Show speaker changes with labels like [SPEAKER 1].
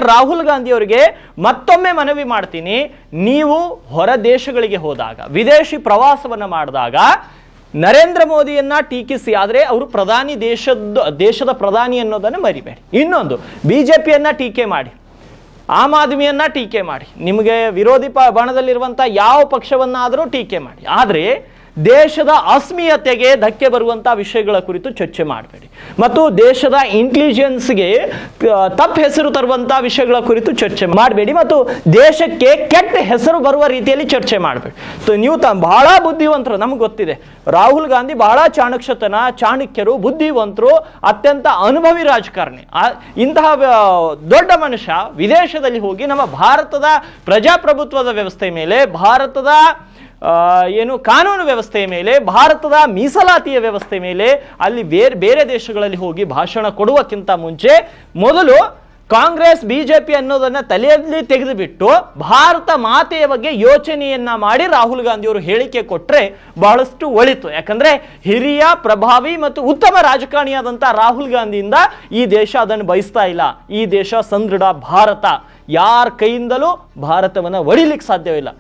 [SPEAKER 1] ರಾಹುಲ್ ಗಾಂಧಿ ಅವರಿಗೆ ಮತ್ತೊಮ್ಮೆ ಮನವಿ ಮಾಡ್ತೀನಿ, ನೀವು ಹೊರ ದೇಶಗಳಿಗೆ ಹೋದಾಗ, ವಿದೇಶಿ ಪ್ರವಾಸವನ್ನ ಮಾಡಿದಾಗ ನರೇಂದ್ರ ಮೋದಿಯನ್ನ ಟೀಕಿಸಿ, ಆದರೆ ಅವರು ಪ್ರಧಾನಿ ದೇಶದ ಪ್ರಧಾನಿ ಅನ್ನೋದನ್ನು ಮರಿಬೇಡಿ. ಇನ್ನೊಂದು, ಬಿಜೆಪಿಯನ್ನ ಟೀಕೆ ಮಾಡಿ, ಆಮ್ ಆದ್ಮಿಯನ್ನ ಟೀಕೆ ಮಾಡಿ, ನಿಮಗೆ ವಿರೋಧಿ ಬಣದಲ್ಲಿರುವಂಥ ಯಾವ ಪಕ್ಷವನ್ನಾದರೂ ಟೀಕೆ ಮಾಡಿ, ಆದರೆ ದೇಶದ ಅಸ್ಮಿಯತೆಗೆ ಧಕ್ಕೆ ಬರುವಂಥ ವಿಷಯಗಳ ಕುರಿತು ಚರ್ಚೆ ಮಾಡಬೇಡಿ. ಮತ್ತು ದೇಶದ ಇಂಟೆಲಿಜೆನ್ಸ್ಗೆ ತಪ್ಪು ಹೆಸರು ತರುವಂಥ ವಿಷಯಗಳ ಕುರಿತು ಚರ್ಚೆ ಮಾಡಬೇಡಿ. ಮತ್ತು ದೇಶಕ್ಕೆ ಕೆಟ್ಟ ಹೆಸರು ಬರುವ ರೀತಿಯಲ್ಲಿ ಚರ್ಚೆ ಮಾಡಬೇಡಿ. ನೀವು ಬಹಳ ಬುದ್ಧಿವಂತರು, ನಮ್ಗೆ ಗೊತ್ತಿದೆ. ರಾಹುಲ್ ಗಾಂಧಿ ಬಹಳ ಚಾಣಕ್ಯರು, ಬುದ್ಧಿವಂತರು, ಅತ್ಯಂತ ಅನುಭವಿ ರಾಜಕಾರಣಿ. ಇಂತಹ ದೊಡ್ಡ ಮನುಷ್ಯ ವಿದೇಶದಲ್ಲಿ ಹೋಗಿ ನಮ್ಮ ಭಾರತದ ಪ್ರಜಾಪ್ರಭುತ್ವದ ವ್ಯವಸ್ಥೆ ಮೇಲೆ, ಭಾರತದ ಕಾನೂನು ವ್ಯವಸ್ಥೆಯ ಮೇಲೆ, ಭಾರತದ ಮೀಸಲಾತಿಯ ವ್ಯವಸ್ಥೆ ಮೇಲೆ ಅಲ್ಲಿ ಬೇರೆ ದೇಶಗಳಲ್ಲಿ ಹೋಗಿ ಭಾಷಣ ಕೊಡುವಕ್ಕಿಂತ ಮುಂಚೆ ಮೊದಲು ಕಾಂಗ್ರೆಸ್ ಬಿಜೆಪಿ ಅನ್ನೋದನ್ನ ತಲೆಯಲ್ಲಿ ತೆಗೆದುಬಿಟ್ಟು ಭಾರತ ಮಾತೆಯ ಬಗ್ಗೆ ಯೋಚನೆಯನ್ನ ಮಾಡಿ ರಾಹುಲ್ ಗಾಂಧಿ ಅವರು ಹೇಳಿಕೆ ಕೊಟ್ಟರೆ ಬಹಳಷ್ಟು ಒಳಿತು. ಯಾಕಂದ್ರೆ ಹಿರಿಯ, ಪ್ರಭಾವಿ ಮತ್ತು ಉತ್ತಮ ರಾಜಕಾರಣಿಯಾದಂಥ ರಾಹುಲ್ ಗಾಂಧಿಯಿಂದ ಈ ದೇಶ ಅದನ್ನು ಬಯಸ್ತಾ ಇಲ್ಲ. ಈ ದೇಶ ಸದೃಢ ಭಾರತ, ಯಾರ ಕೈಯಿಂದಲೂ ಭಾರತವನ್ನು ಒಡಿಲಿಕ್ಕೆ ಸಾಧ್ಯವಿಲ್ಲ.